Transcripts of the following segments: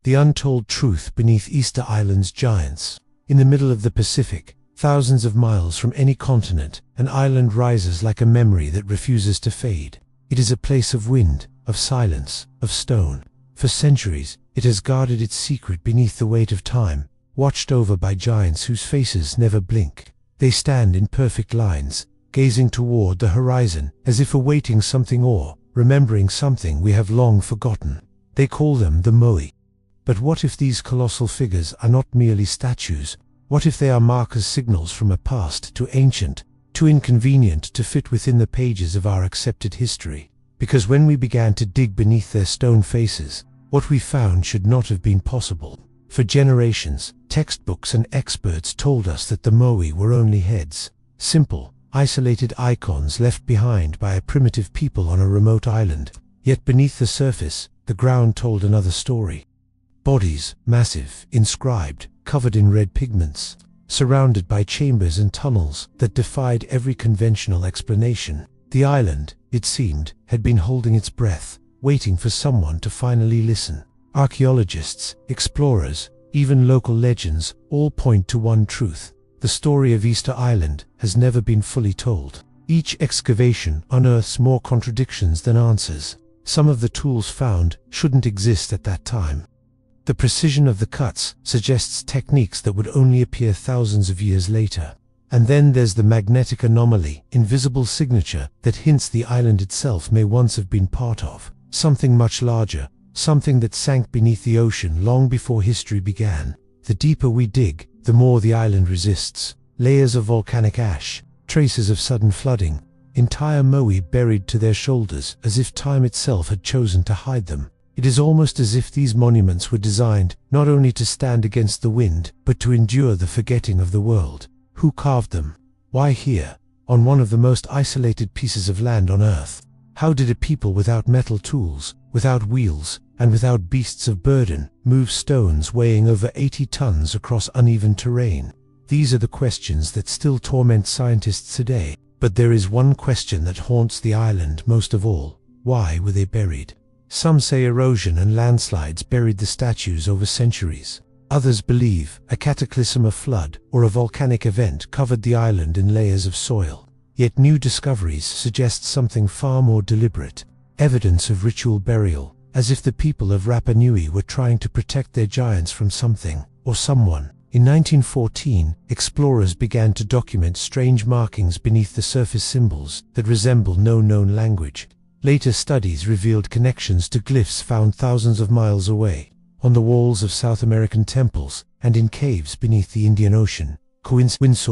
The untold truth beneath Easter Island's giants. In the middle of the Pacific, thousands of miles from any continent, an island rises like a memory that refuses to fade. It is a place of wind, of silence, of stone. For centuries, it has guarded its secret beneath the weight of time, watched over by giants whose faces never blink. They stand in perfect lines, gazing toward the horizon, as if awaiting something or remembering something we have long forgotten. They call them the Moai. But what if these colossal figures are not merely statues? What if they are markers, signals from a past too ancient, too inconvenient to fit within the pages of our accepted history? Because when we began to dig beneath their stone faces, what we found should not have been possible. For generations, textbooks and experts told us that the Moai were only heads, simple, isolated icons left behind by a primitive people on a remote island. Yet beneath the surface, the ground told another story. Bodies, massive, inscribed, covered in red pigments, surrounded by chambers and tunnels that defied every conventional explanation. The island, it seemed, had been holding its breath, waiting for someone to finally listen. Archaeologists, explorers, even local legends all point to one truth. The story of Easter Island has never been fully told. Each excavation unearths more contradictions than answers. Some of the tools found shouldn't exist at that time. The precision of the cuts suggests techniques that would only appear thousands of years later. And then there's the magnetic anomaly, invisible signature that hints the island itself may once have been part of something much larger, something that sank beneath the ocean long before history began. The deeper we dig, the more the island resists. Layers of volcanic ash, traces of sudden flooding, entire Moai buried to their shoulders as if time itself had chosen to hide them. It is almost as if these monuments were designed not only to stand against the wind, but to endure the forgetting of the world. Who carved them? Why here, on one of the most isolated pieces of land on Earth? How did a people without metal tools, without wheels, and without beasts of burden, move stones weighing over 80 tons across uneven terrain? These are the questions that still torment scientists today. But there is one question that haunts the island most of all. Why were they buried? Some say erosion and landslides buried the statues over centuries. Others believe a cataclysm, a flood, or a volcanic event covered the island in layers of soil. Yet new discoveries suggest something far more deliberate. Evidence of ritual burial, as if the people of Rapa Nui were trying to protect their giants from something, or someone. In 1914, explorers began to document strange markings beneath the surface, symbols that resemble no known language. Later studies revealed connections to glyphs found thousands of miles away, on the walls of South American temples, and in caves beneath the Indian Ocean. Coincidence,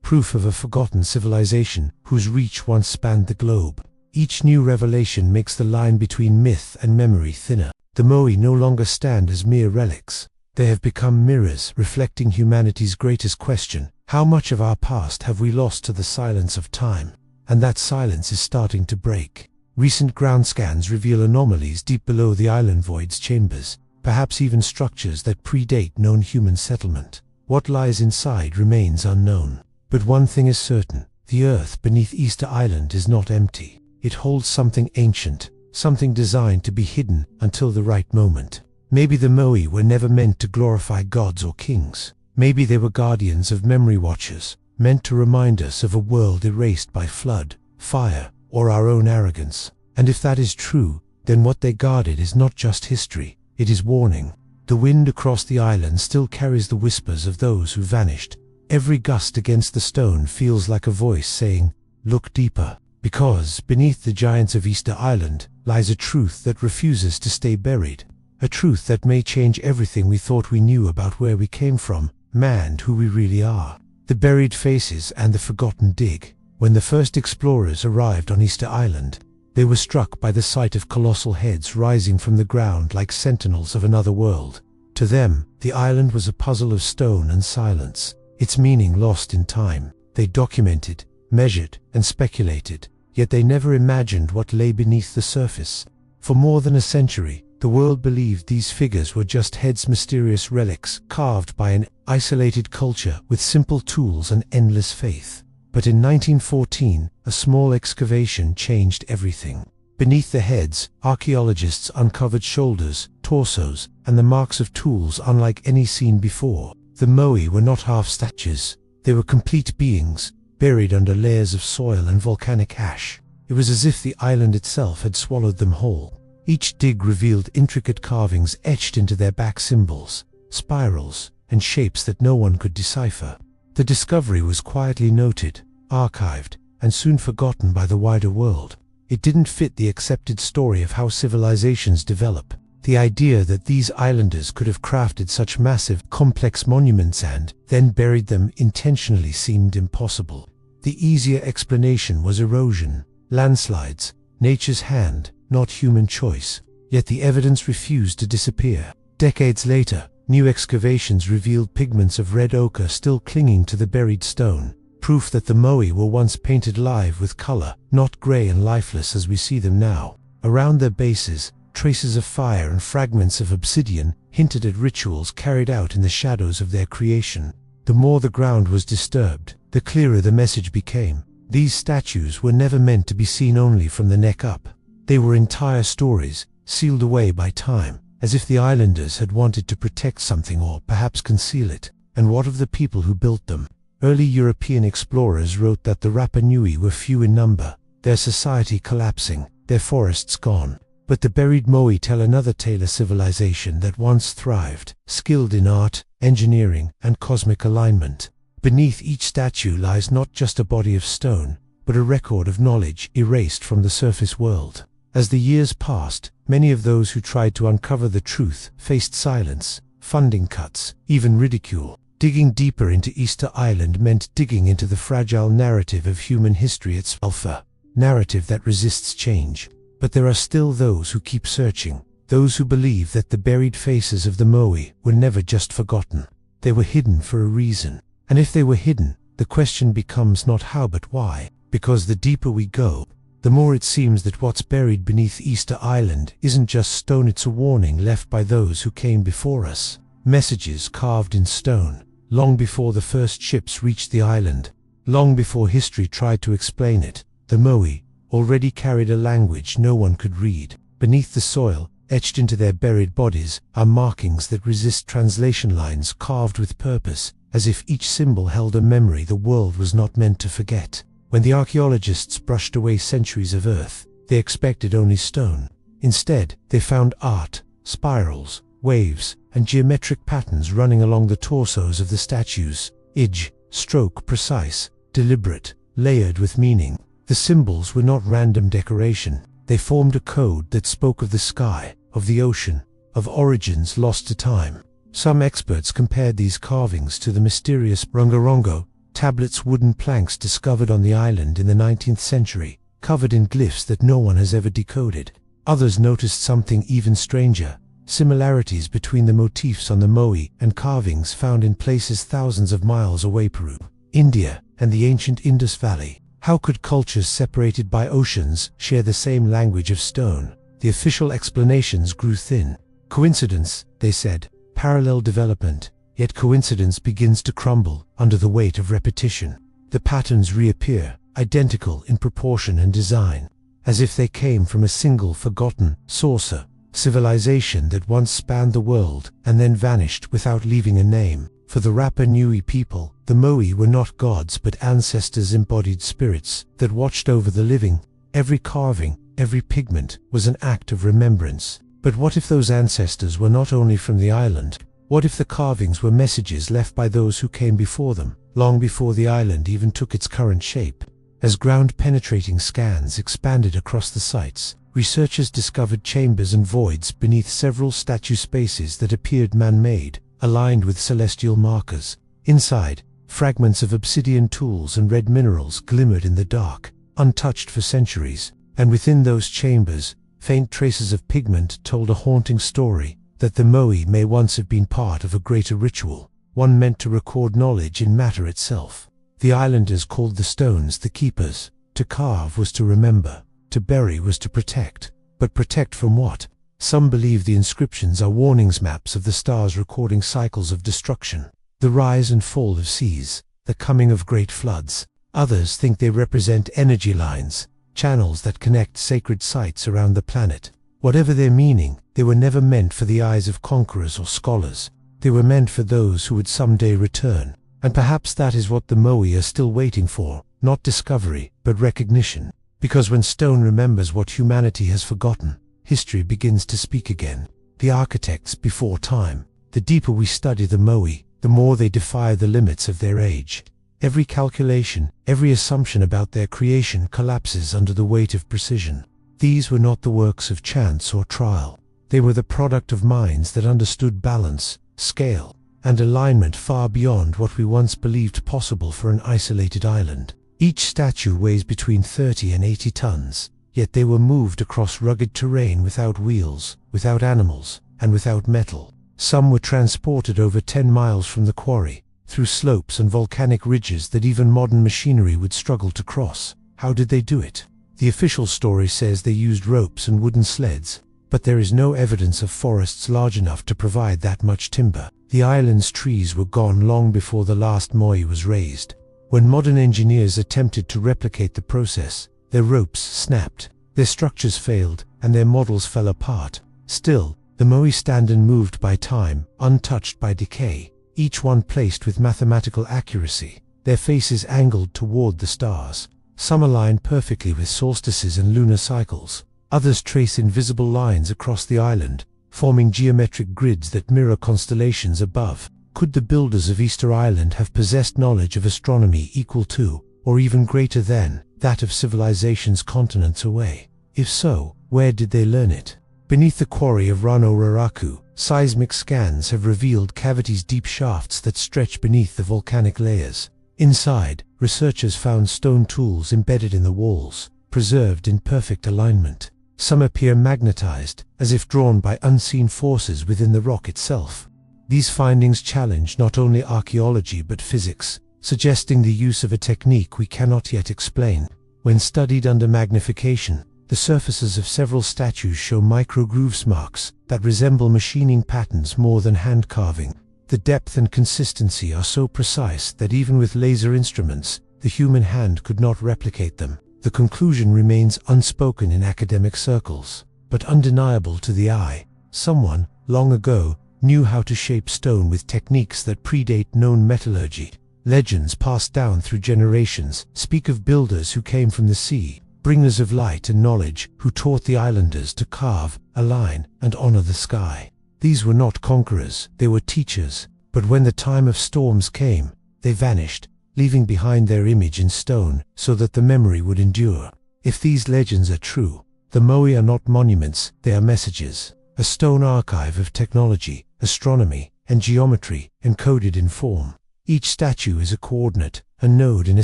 proof of a forgotten civilization whose reach once spanned the globe. Each new revelation makes the line between myth and memory thinner. The Moai no longer stand as mere relics. They have become mirrors reflecting humanity's greatest question: how much of our past have we lost to the silence of time? And that silence is starting to break. Recent ground scans reveal anomalies deep below the island void's chambers, perhaps even structures that predate known human settlement. What lies inside remains unknown. But one thing is certain: the earth beneath Easter Island is not empty. It holds something ancient, something designed to be hidden until the right moment. Maybe the Moai were never meant to glorify gods or kings. Maybe they were guardians of memory watchers, meant to remind us of a world erased by flood, fire, or our own arrogance. And if that is true, then what they guarded is not just history, it is warning. The wind across the island still carries the whispers of those who vanished. Every gust against the stone feels like a voice saying, "Look deeper." Because beneath the giants of Easter Island lies a truth that refuses to stay buried. A truth that may change everything we thought we knew about where we came from, man, and who we really are. The buried faces and the forgotten dig. When the first explorers arrived on Easter Island, they were struck by the sight of colossal heads rising from the ground like sentinels of another world. To them, the island was a puzzle of stone and silence, its meaning lost in time. They documented, measured, and speculated, yet they never imagined what lay beneath the surface. For more than a century, the world believed these figures were just heads, mysterious relics carved by an isolated culture with simple tools and endless faith. But in 1914, a small excavation changed everything. Beneath the heads, archaeologists uncovered shoulders, torsos, and the marks of tools unlike any seen before. The Moai were not half statues. They were complete beings, buried under layers of soil and volcanic ash. It was as if the island itself had swallowed them whole. Each dig revealed intricate carvings etched into their back symbols, spirals, and shapes that no one could decipher. The discovery was quietly noted, archived, and soon forgotten by the wider world. It didn't fit the accepted story of how civilizations develop. The idea that these islanders could have crafted such massive, complex monuments and then buried them intentionally seemed impossible. The easier explanation was erosion, landslides, nature's hand, not human choice. Yet the evidence refused to disappear. Decades later, new excavations revealed pigments of red ochre still clinging to the buried stone, proof that the Moai were once painted live with color, not gray and lifeless as we see them now. Around their bases, traces of fire and fragments of obsidian hinted at rituals carried out in the shadows of their creation. The more the ground was disturbed, the clearer the message became. These statues were never meant to be seen only from the neck up. They were entire stories, sealed away by time, as if the islanders had wanted to protect something or perhaps conceal it. And what of the people who built them? Early European explorers wrote that the Rapa Nui were few in number, their society collapsing, their forests gone. But the buried Moai tell another tale, a civilization that once thrived, skilled in art, engineering, and cosmic alignment. Beneath each statue lies not just a body of stone, but a record of knowledge erased from the surface world. As the years passed, many of those who tried to uncover the truth faced silence, funding cuts, even ridicule. Digging deeper into Easter Island meant digging into the fragile narrative of human history itself, a narrative that resists change. But there are still those who keep searching, those who believe that the buried faces of the Moai were never just forgotten. They were hidden for a reason. And if they were hidden, the question becomes not how but why, because the deeper we go, the more it seems that what's buried beneath Easter Island isn't just stone, it's a warning left by those who came before us. Messages carved in stone, long before the first ships reached the island, long before history tried to explain it. The Moai already carried a language no one could read. Beneath the soil, etched into their buried bodies, are markings that resist translation, lines carved with purpose, as if each symbol held a memory the world was not meant to forget. When the archaeologists brushed away centuries of earth, they expected only stone. Instead, they found art, spirals, waves, and geometric patterns running along the torsos of the statues. Edge, stroke precise, deliberate, layered with meaning. The symbols were not random decoration. They formed a code that spoke of the sky, of the ocean, of origins lost to time. Some experts compared these carvings to the mysterious rongorongo tablets, wooden planks discovered on the island in the 19th century, covered in glyphs that no one has ever decoded. Others noticed something even stranger: similarities between the motifs on the Moai and carvings found in places thousands of miles away, Peru, India, and the ancient Indus Valley. How could cultures separated by oceans share the same language of stone? The official explanations grew thin. Coincidence, they said, parallel development. Yet coincidence begins to crumble under the weight of repetition. The patterns reappear, identical in proportion and design, as if they came from a single forgotten source, a civilization that once spanned the world and then vanished without leaving a name. For the Rapa Nui people, the Moai were not gods but ancestors, embodied spirits that watched over the living. Every carving, every pigment was an act of remembrance. But what if those ancestors were not only from the island? What if the carvings were messages left by those who came before them, long before the island even took its current shape? As ground-penetrating scans expanded across the sites, researchers discovered chambers and voids beneath several statue spaces that appeared man-made, aligned with celestial markers. Inside, fragments of obsidian tools and red minerals glimmered in the dark, untouched for centuries. And within those chambers, faint traces of pigment told a haunting story, that the Moai may once have been part of a greater ritual, one meant to record knowledge in matter itself. The islanders called the stones the keepers. To carve was to remember, to bury was to protect. But protect from what? Some believe the inscriptions are warnings, maps of the stars recording cycles of destruction, the rise and fall of seas, the coming of great floods. Others think they represent energy lines, channels that connect sacred sites around the planet. Whatever their meaning, they were never meant for the eyes of conquerors or scholars. They were meant for those who would someday return. And perhaps that is what the Moai are still waiting for, not discovery, but recognition. Because when stone remembers what humanity has forgotten, history begins to speak again. The architects before time. The deeper we study the Moai, the more they defy the limits of their age. Every calculation, every assumption about their creation collapses under the weight of precision. These were not the works of chance or trial. They were the product of minds that understood balance, scale, and alignment far beyond what we once believed possible for an isolated island. Each statue weighs between 30 and 80 tons, yet they were moved across rugged terrain without wheels, without animals, and without metal. Some were transported over 10 miles from the quarry, through slopes and volcanic ridges that even modern machinery would struggle to cross. How did they do it? The official story says they used ropes and wooden sleds, but there is no evidence of forests large enough to provide that much timber. The island's trees were gone long before the last Moai was raised. When modern engineers attempted to replicate the process, their ropes snapped, their structures failed, and their models fell apart. Still, the Moai stand unmoved by time, untouched by decay, each one placed with mathematical accuracy, their faces angled toward the stars. Some align perfectly with solstices and lunar cycles. Others trace invisible lines across the island, forming geometric grids that mirror constellations above. Could the builders of Easter Island have possessed knowledge of astronomy equal to, or even greater than, that of civilizations continents away? If so, where did they learn it? Beneath the quarry of Rano Raraku, seismic scans have revealed cavities, deep shafts that stretch beneath the volcanic layers. Inside, researchers found stone tools embedded in the walls, preserved in perfect alignment. Some appear magnetized, as if drawn by unseen forces within the rock itself. These findings challenge not only archaeology but physics, suggesting the use of a technique we cannot yet explain. When studied under magnification, the surfaces of several statues show micro-grooves marks that resemble machining patterns more than hand carving. The depth and consistency are so precise that even with laser instruments, the human hand could not replicate them. The conclusion remains unspoken in academic circles, but undeniable to the eye. Someone, long ago, knew how to shape stone with techniques that predate known metallurgy. Legends passed down through generations speak of builders who came from the sea, bringers of light and knowledge, who taught the islanders to carve, align, and honor the sky. These were not conquerors, they were teachers, but when the time of storms came, they vanished, leaving behind their image in stone so that the memory would endure. If these legends are true, the Moai are not monuments, they are messages, a stone archive of technology, astronomy, and geometry encoded in form. Each statue is a coordinate, a node in a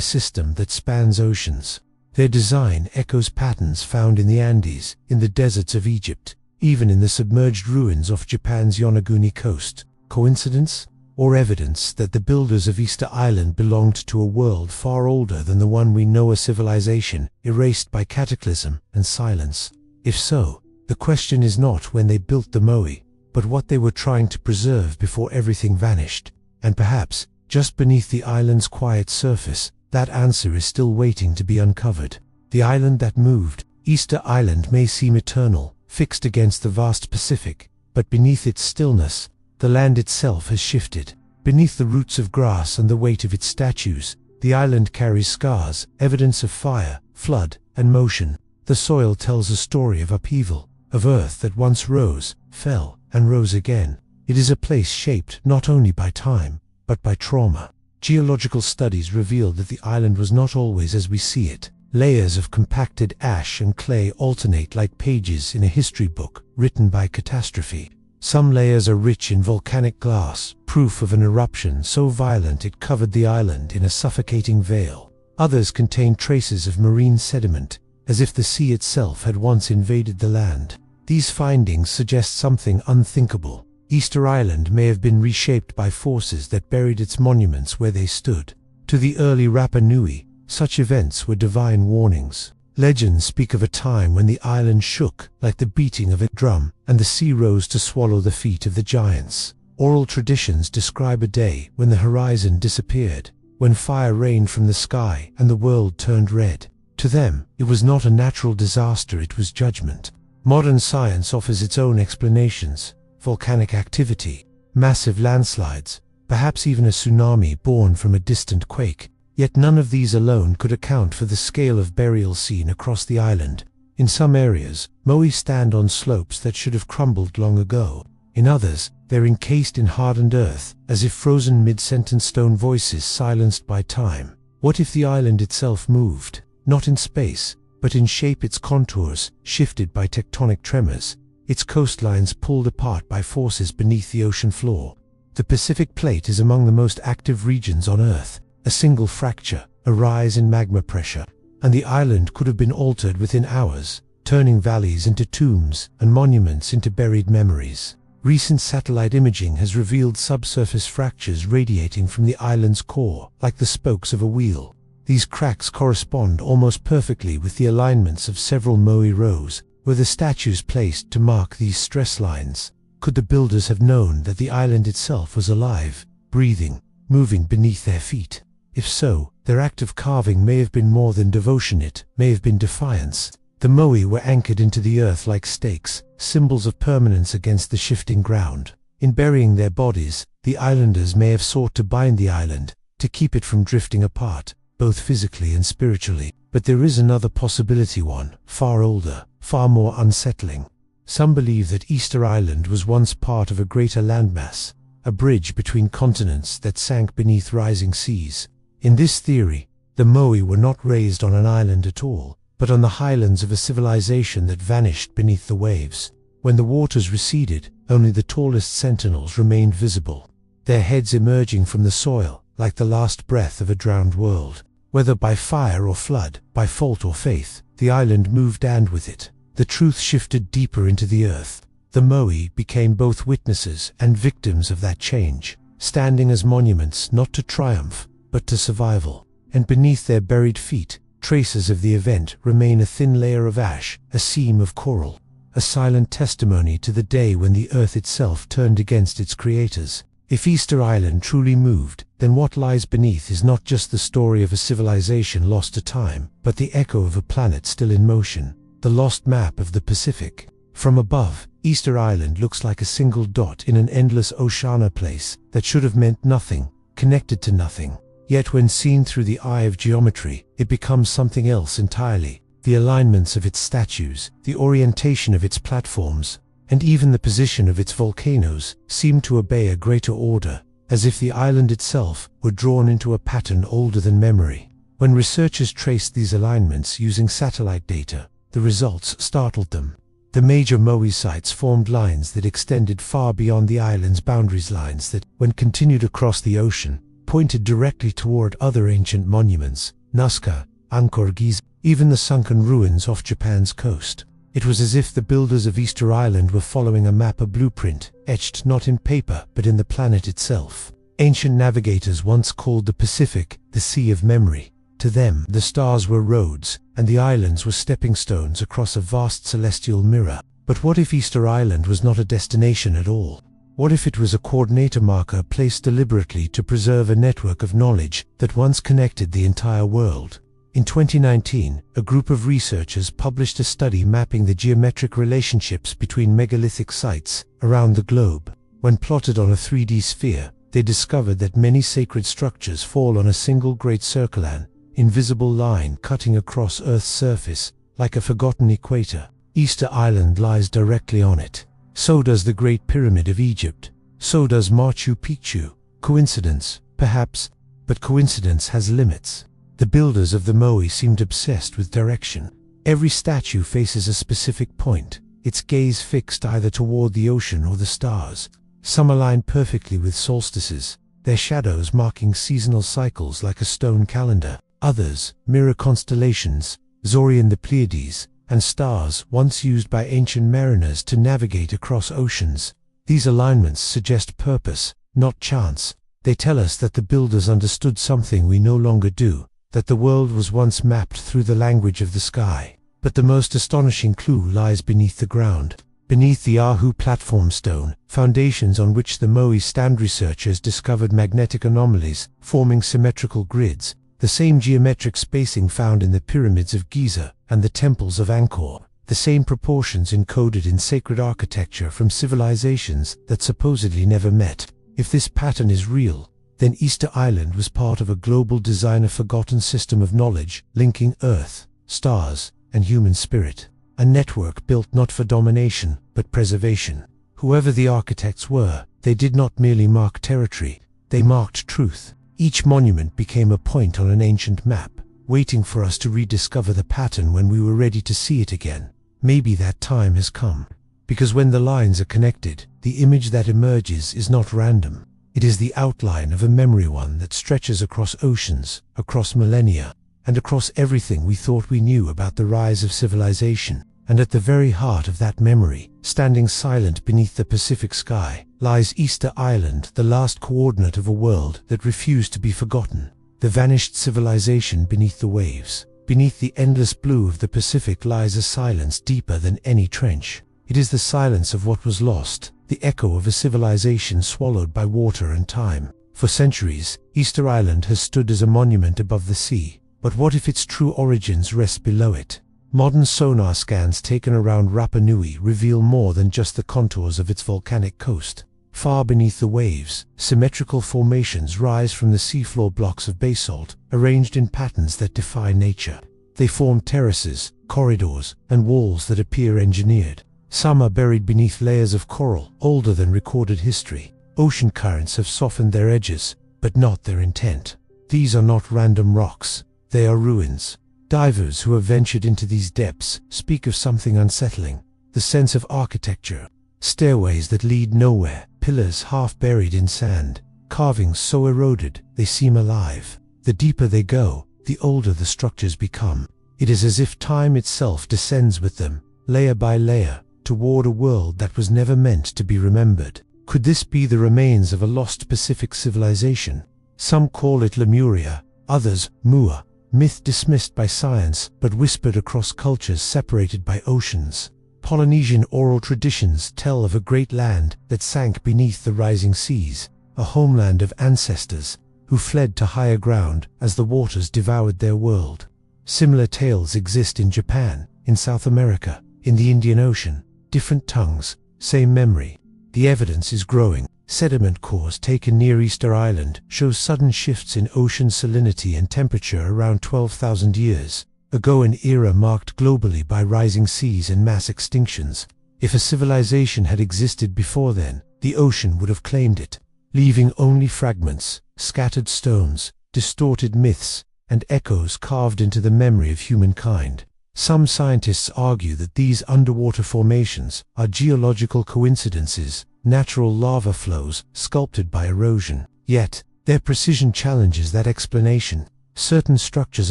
system that spans oceans. Their design echoes patterns found in the Andes, in the deserts of Egypt, even in the submerged ruins off Japan's Yonaguni coast. Coincidence? Or evidence that the builders of Easter Island belonged to a world far older than the one we know, a civilization erased by cataclysm and silence? If so, the question is not when they built the Moai, but what they were trying to preserve before everything vanished. And perhaps, just beneath the island's quiet surface, that answer is still waiting to be uncovered. The island that moved, Easter Island, may seem eternal, fixed against the vast Pacific, but beneath its stillness, the land itself has shifted. Beneath the roots of grass and the weight of its statues, the island carries scars, evidence of fire, flood, and motion. The soil tells a story of upheaval, of earth that once rose, fell, and rose again. It is a place shaped not only by time, but by trauma. Geological studies reveal that the island was not always as we see it. Layers of compacted ash and clay alternate like pages in a history book written by catastrophe. Some layers are rich in volcanic glass, proof of an eruption so violent it covered the island in a suffocating veil. Others contain traces of marine sediment, as if the sea itself had once invaded the land. These findings suggest something unthinkable. Easter Island may have been reshaped by forces that buried its monuments where they stood. To the early Rapa Nui, such events were divine warnings. Legends speak of a time when the island shook like the beating of a drum, and the sea rose to swallow the feet of the giants. Oral traditions describe a day when the horizon disappeared, when fire rained from the sky and the world turned red. To them, it was not a natural disaster, it was judgment. Modern science offers its own explanations: volcanic activity, massive landslides, perhaps even a tsunami born from a distant quake. Yet none of these alone could account for the scale of burial seen across the island. In some areas, moai stand on slopes that should have crumbled long ago. In others, they're encased in hardened earth, as if frozen mid-sentence stone voices silenced by time. What if the island itself moved, not in space, but in shape? Its contours shifted by tectonic tremors, its coastlines pulled apart by forces beneath the ocean floor. The Pacific Plate is among the most active regions on Earth. A single fracture, a rise in magma pressure, and the island could have been altered within hours, turning valleys into tombs and monuments into buried memories. Recent satellite imaging has revealed subsurface fractures radiating from the island's core, like the spokes of a wheel. These cracks correspond almost perfectly with the alignments of several moai rows, where the statues placed to mark these stress lines. Could the builders have known that the island itself was alive, breathing, moving beneath their feet? If so, their act of carving may have been more than devotion, it may have been defiance. The moai were anchored into the earth like stakes, symbols of permanence against the shifting ground. In burying their bodies, the islanders may have sought to bind the island, to keep it from drifting apart, both physically and spiritually. But there is another possibility, one far older, far more unsettling. Some believe that Easter Island was once part of a greater landmass, a bridge between continents that sank beneath rising seas. In this theory, the moai were not raised on an island at all, but on the highlands of a civilization that vanished beneath the waves. When the waters receded, only the tallest sentinels remained visible, their heads emerging from the soil, like the last breath of a drowned world. Whether by fire or flood, by fault or faith, the island moved, and with it, the truth shifted deeper into the earth. The moai became both witnesses and victims of that change, standing as monuments not to triumph, but to survival. And beneath their buried feet, traces of the event remain: a thin layer of ash, a seam of coral, a silent testimony to the day when the earth itself turned against its creators. If Easter Island truly moved, then what lies beneath is not just the story of a civilization lost to time, but the echo of a planet still in motion, the lost map of the Pacific. From above, Easter Island looks like a single dot in an endless oceana place that should have meant nothing, connected to nothing. Yet when seen through the eye of geometry, it becomes something else entirely. The alignments of its statues, the orientation of its platforms, and even the position of its volcanoes seem to obey a greater order, as if the island itself were drawn into a pattern older than memory. When researchers traced these alignments using satellite data, the results startled them. The major moai sites formed lines that extended far beyond the island's boundaries, lines that, when continued across the ocean, pointed directly toward other ancient monuments: Nazca, Angkor, Giza, even the sunken ruins off Japan's coast. It was as if the builders of Easter Island were following a map, a blueprint, etched not in paper but in the planet itself. Ancient navigators once called the Pacific the Sea of Memory. To them, the stars were roads, and the islands were stepping stones across a vast celestial mirror. But what if Easter Island was not a destination at all? What if it was a coordinator marker placed deliberately to preserve a network of knowledge that once connected the entire world? In 2019, a group of researchers published a study mapping the geometric relationships between megalithic sites around the globe. When plotted on a 3D sphere, they discovered that many sacred structures fall on a single great circle, an invisible line cutting across Earth's surface, like a forgotten equator. Easter Island lies directly on it. So does the Great Pyramid of Egypt. So does Machu Picchu. Coincidence? Perhaps, but coincidence has limits. The builders of the moai seemed obsessed with direction. Every statue faces a specific point, its gaze fixed either toward the ocean or the stars. Some align perfectly with solstices, their shadows marking seasonal cycles like a stone calendar. Others mirror constellations, Zorion, the Pleiades, and stars once used by ancient mariners to navigate across oceans. These alignments suggest purpose, not chance. They tell us that the builders understood something we no longer do, that the world was once mapped through the language of the sky. But the most astonishing clue lies beneath the ground. Beneath the Ahu platform stone, foundations on which the moai stand, researchers discovered magnetic anomalies, forming symmetrical grids, the same geometric spacing found in the pyramids of Giza and the temples of Angkor. the same proportions encoded in sacred architecture from civilizations that supposedly never met. If this pattern is real, then Easter Island was part of a global designer-forgotten system of knowledge linking Earth, stars, and human spirit. A network built not for domination, but preservation. Whoever the architects were, they did not merely mark territory, they marked truth. Each monument became a point on an ancient map, waiting for us to rediscover the pattern when we were ready to see it again. Maybe that time has come. Because when the lines are connected, the image that emerges is not random. It is the outline of a memory, one that stretches across oceans, across millennia, and across everything we thought we knew about the rise of civilization. And at the very heart of that memory, standing silent beneath the Pacific sky, lies Easter Island, the last coordinate of a world that refused to be forgotten. The vanished civilization beneath the waves. Beneath the endless blue of the Pacific lies a silence deeper than any trench. It is the silence of what was lost, the echo of a civilization swallowed by water and time. For centuries, Easter Island has stood as a monument above the sea. But what if its true origins rest below it? Modern sonar scans taken around Rapa Nui reveal more than just the contours of its volcanic coast. Far beneath the waves, symmetrical formations rise from the seafloor, blocks of basalt, arranged in patterns that defy nature. They form terraces, corridors, and walls that appear engineered. Some are buried beneath layers of coral, older than recorded history. Ocean currents have softened their edges, but not their intent. These are not random rocks, they are ruins. Divers who have ventured into these depths speak of something unsettling, the sense of architecture. Stairways that lead nowhere, pillars half buried in sand, carvings so eroded they seem alive. The deeper they go, the older the structures become. It is as if time itself descends with them, layer by layer, toward a world that was never meant to be remembered. Could this be the remains of a lost Pacific civilization? Some call it Lemuria, others Moai. Myth dismissed by science, but whispered across cultures separated by oceans. Polynesian oral traditions tell of a great land that sank beneath the rising seas, a homeland of ancestors who fled to higher ground as the waters devoured their world. Similar tales exist in Japan, in South America, in the Indian Ocean. Different tongues, same memory. The evidence is growing. Sediment cores taken near Easter Island show sudden shifts in ocean salinity and temperature around 12,000 years ago, an era marked globally by rising seas and mass extinctions. If a civilization had existed before then, the ocean would have claimed it, leaving only fragments, scattered stones, distorted myths, and echoes carved into the memory of humankind. Some scientists argue that these underwater formations are geological coincidences, natural lava flows sculpted by erosion. Yet, their precision challenges that explanation. Certain structures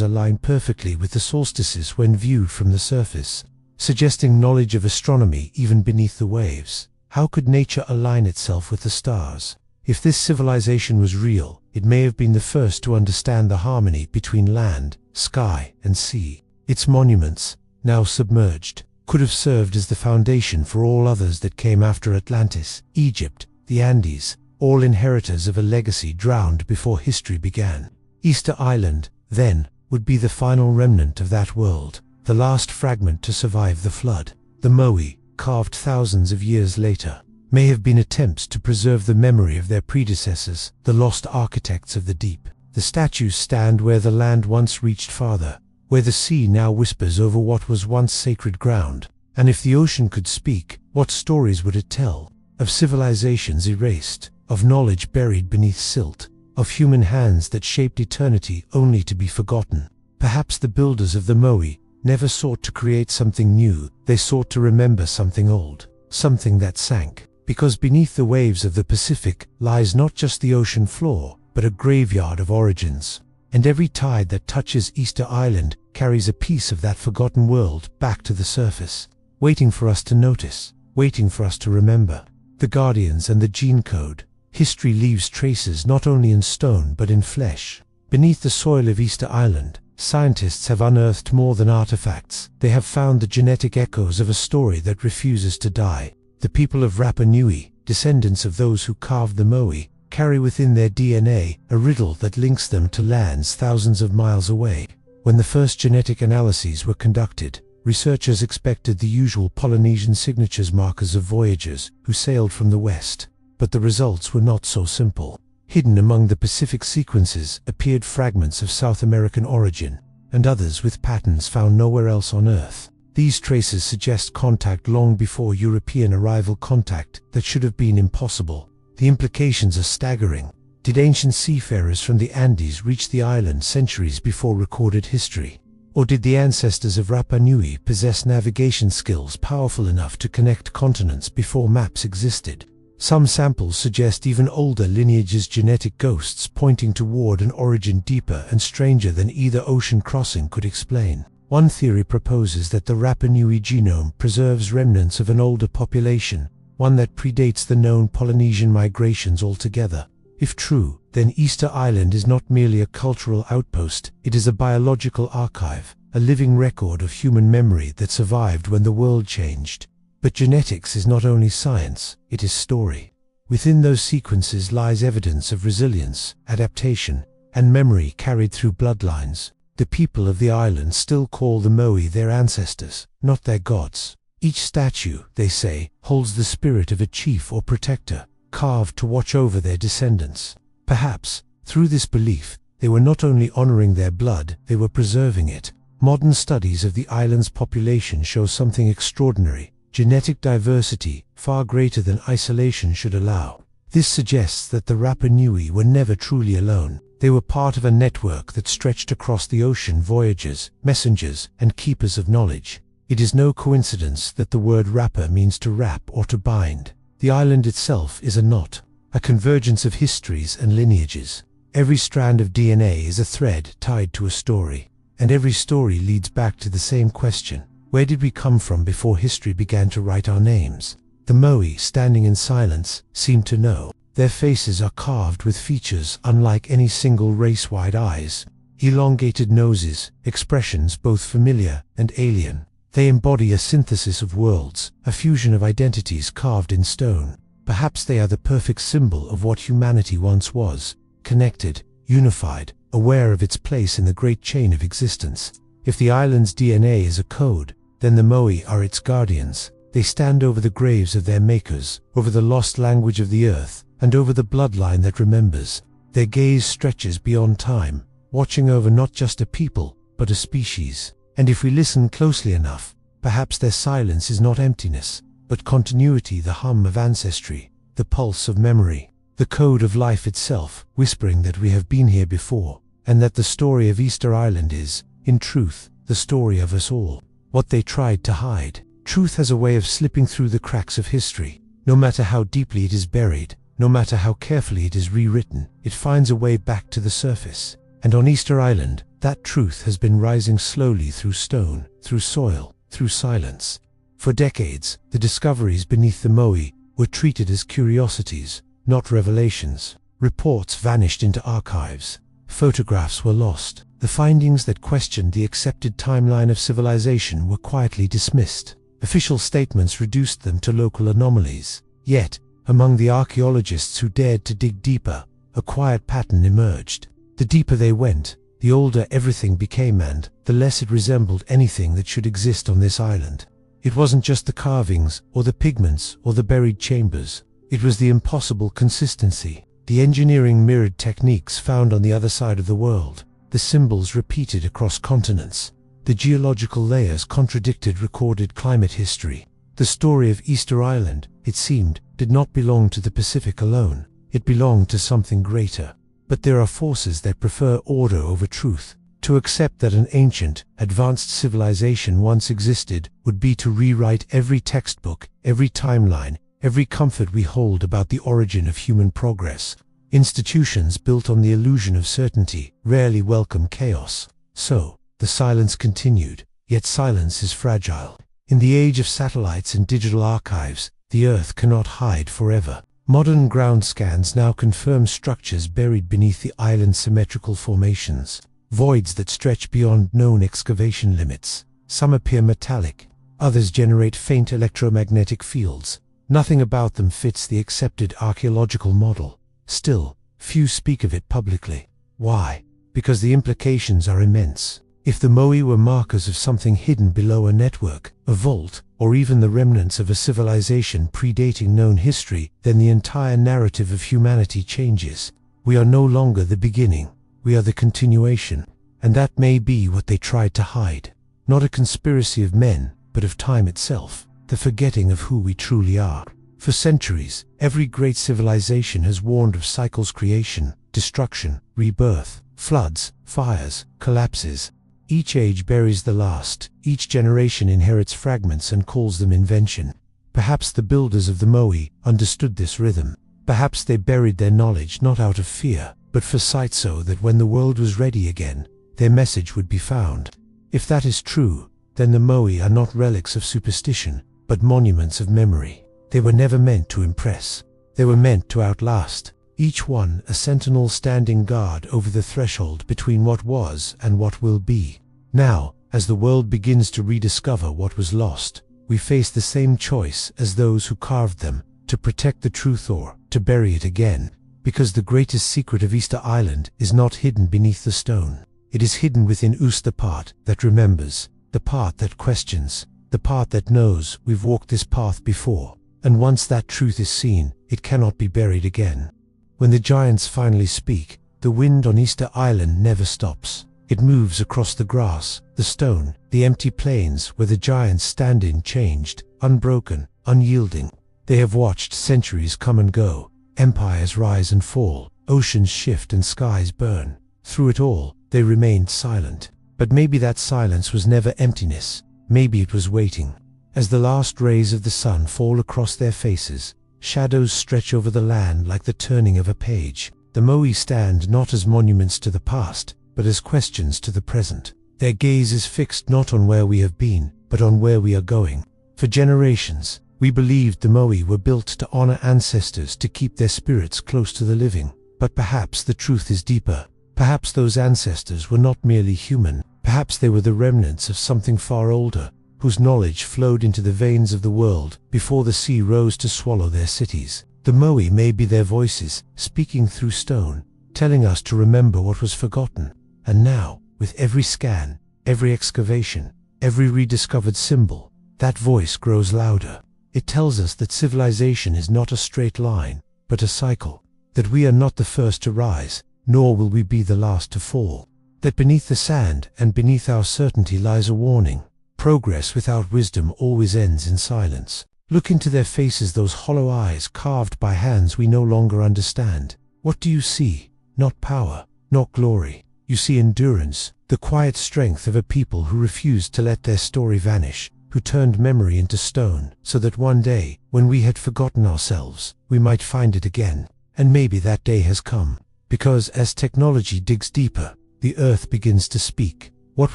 align perfectly with the solstices when viewed from the surface, suggesting knowledge of astronomy even beneath the waves. How could nature align itself with the stars? If this civilization was real, it may have been the first to understand the harmony between land, sky, and sea. Its monuments, now submerged, could have served as the foundation for all others that came after Atlantis, Egypt, the Andes, all inheritors of a legacy drowned before history began. Easter Island, then, would be the final remnant of that world, the last fragment to survive the flood. The Moai, carved thousands of years later, may have been attempts to preserve the memory of their predecessors, the lost architects of the deep. The statues stand where the land once reached farther, where the sea now whispers over what was once sacred ground. And if the ocean could speak, what stories would it tell? Of civilizations erased, of knowledge buried beneath silt, of human hands that shaped eternity only to be forgotten. Perhaps the builders of the Moai never sought to create something new, they sought to remember something old, something that sank. Because beneath the waves of the Pacific lies not just the ocean floor, but a graveyard of origins. And every tide that touches Easter Island carries a piece of that forgotten world back to the surface, waiting for us to notice, waiting for us to remember. The Guardians and the Gene Code. History leaves traces not only in stone but in flesh. Beneath the soil of Easter Island, scientists have unearthed more than artifacts. They have found the genetic echoes of a story that refuses to die. The people of Rapa Nui, descendants of those who carved the Moai, carry within their DNA a riddle that links them to lands thousands of miles away. When the first genetic analyses were conducted, researchers expected the usual Polynesian signatures markers of voyagers who sailed from the west, but the results were not so simple. Hidden among the Pacific sequences appeared fragments of South American origin, and others with patterns found nowhere else on Earth. These traces suggest contact long before European arrival, contact that should have been impossible. The implications are staggering. Did ancient seafarers from the Andes reach the island centuries before recorded history? Or did the ancestors of Rapa Nui possess navigation skills powerful enough to connect continents before maps existed? Some samples suggest even older lineages, genetic ghosts pointing toward an origin deeper and stranger than either ocean crossing could explain. One theory proposes that the Rapa Nui genome preserves remnants of an older population, one that predates the known Polynesian migrations altogether. If true, then Easter Island is not merely a cultural outpost, it is a biological archive, a living record of human memory that survived when the world changed. But genetics is not only science, it is story. Within those sequences lies evidence of resilience, adaptation, and memory carried through bloodlines. The people of the island still call the Moai their ancestors, not their gods. Each statue, they say, holds the spirit of a chief or protector, carved to watch over their descendants. Perhaps, through this belief, they were not only honoring their blood, they were preserving it. Modern studies of the island's population show something extraordinary: genetic diversity, far greater than isolation should allow. This suggests that the Rapa Nui were never truly alone. They were part of a network that stretched across the ocean: voyagers, messengers, and keepers of knowledge. It is no coincidence that the word Rapa means to wrap or to bind. The island itself is a knot, a convergence of histories and lineages. Every strand of DNA is a thread tied to a story, and every story leads back to the same question: where did we come from before history began to write our names? The Moai, standing in silence, seem to know. Their faces are carved with features unlike any single race-wide: eyes, elongated noses, expressions both familiar and alien. They embody a synthesis of worlds, a fusion of identities carved in stone. Perhaps they are the perfect symbol of what humanity once was: connected, unified, aware of its place in the great chain of existence. If the island's DNA is a code, then the Moai are its guardians. They stand over the graves of their makers, over the lost language of the earth, and over the bloodline that remembers. Their gaze stretches beyond time, watching over not just a people, but a species. And if we listen closely enough, perhaps their silence is not emptiness, but continuity, the hum of ancestry, the pulse of memory, the code of life itself, whispering that we have been here before, and that the story of Easter Island is, in truth, the story of us all. What they tried to hide. Truth has a way of slipping through the cracks of history. No matter how deeply it is buried, no matter how carefully it is rewritten, it finds a way back to the surface. And on Easter Island, that truth has been rising slowly through stone, through soil, through silence. For decades, the discoveries beneath the Moai were treated as curiosities, not revelations. Reports vanished into archives. Photographs were lost. The findings that questioned the accepted timeline of civilization were quietly dismissed. Official statements reduced them to local anomalies. Yet, among the archaeologists who dared to dig deeper, a quiet pattern emerged. The deeper they went, the older everything became, and the less it resembled anything that should exist on this island. It wasn't just the carvings, or the pigments, or the buried chambers. It was the impossible consistency, the engineering mirrored techniques found on the other side of the world, the symbols repeated across continents. The geological layers contradicted recorded climate history. The story of Easter Island, it seemed, did not belong to the Pacific alone. It belonged to something greater. But there are forces that prefer order over truth. To accept that an ancient, advanced civilization once existed would be to rewrite every textbook, every timeline, every comfort we hold about the origin of human progress. Institutions built on the illusion of certainty rarely welcome chaos. So, the silence continued, yet silence is fragile. In the age of satellites and digital archives, the Earth cannot hide forever. Modern ground scans now confirm structures buried beneath the island's symmetrical formations, voids that stretch beyond known excavation limits. Some appear metallic, others generate faint electromagnetic fields. Nothing about them fits the accepted archaeological model. Still, few speak of it publicly. Why? Because the implications are immense. If the Moai were markers of something hidden below a network, a vault, or even the remnants of a civilization predating known history, then the entire narrative of humanity changes. We are no longer the beginning, we are the continuation. And that may be what they tried to hide. Not a conspiracy of men, but of time itself, the forgetting of who we truly are. For centuries, every great civilization has warned of cycles: creation, destruction, rebirth, floods, fires, collapses. Each age buries the last, each generation inherits fragments and calls them invention. Perhaps the builders of the Moai understood this rhythm. Perhaps they buried their knowledge not out of fear, but for sight, so that when the world was ready again, their message would be found. If that is true, then the Moai are not relics of superstition, but monuments of memory. They were never meant to impress. They were meant to outlast, each one a sentinel standing guard over the threshold between what was and what will be. Now, as the world begins to rediscover what was lost, we face the same choice as those who carved them: to protect the truth or to bury it again. Because the greatest secret of Easter Island is not hidden beneath the stone. It is hidden within us, the part that remembers, the part that questions, the part that knows we've walked this path before. And once that truth is seen, it cannot be buried again. When the giants finally speak, the wind on Easter Island never stops. It moves across the grass, the stone, the empty plains where the giants stand unchanged, unbroken, unyielding. They have watched centuries come and go, empires rise and fall, oceans shift and skies burn. Through it all, they remained silent. But maybe that silence was never emptiness. Maybe it was waiting. As the last rays of the sun fall across their faces, shadows stretch over the land like the turning of a page. The Moai stand not as monuments to the past, but as questions to the present. Their gaze is fixed not on where we have been, but on where we are going. For generations, we believed the Moai were built to honor ancestors, to keep their spirits close to the living. But perhaps the truth is deeper. Perhaps those ancestors were not merely human. Perhaps they were the remnants of something far older, whose knowledge flowed into the veins of the world before the sea rose to swallow their cities. The Moai may be their voices, speaking through stone, telling us to remember what was forgotten. And now, with every scan, every excavation, every rediscovered symbol, that voice grows louder. It tells us that civilization is not a straight line, but a cycle. That we are not the first to rise, nor will we be the last to fall. That beneath the sand and beneath our certainty lies a warning. Progress without wisdom always ends in silence. Look into their faces, those hollow eyes carved by hands we no longer understand. What do you see? Not power, not glory. You see endurance, the quiet strength of a people who refused to let their story vanish, who turned memory into stone, so that one day, when we had forgotten ourselves, we might find it again. And maybe that day has come. Because as technology digs deeper, the earth begins to speak. What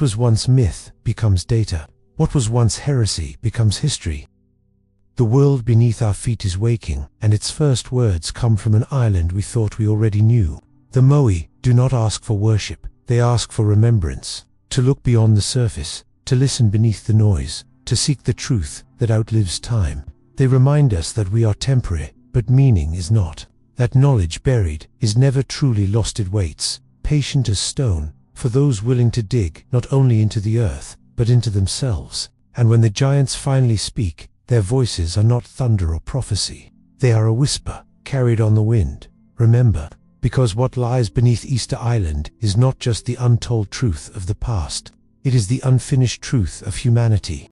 was once myth becomes data. What was once heresy becomes history. The world beneath our feet is waking, and its first words come from an island we thought we already knew. The Moai do not ask for worship, they ask for remembrance. To look beyond the surface, to listen beneath the noise, to seek the truth that outlives time. They remind us that we are temporary, but meaning is not. That knowledge buried is never truly lost. It waits, patient as stone, for those willing to dig not only into the earth, but into themselves. And when the giants finally speak, their voices are not thunder or prophecy. They are a whisper, carried on the wind. Remember, because what lies beneath Easter Island is not just the untold truth of the past. It is the unfinished truth of humanity.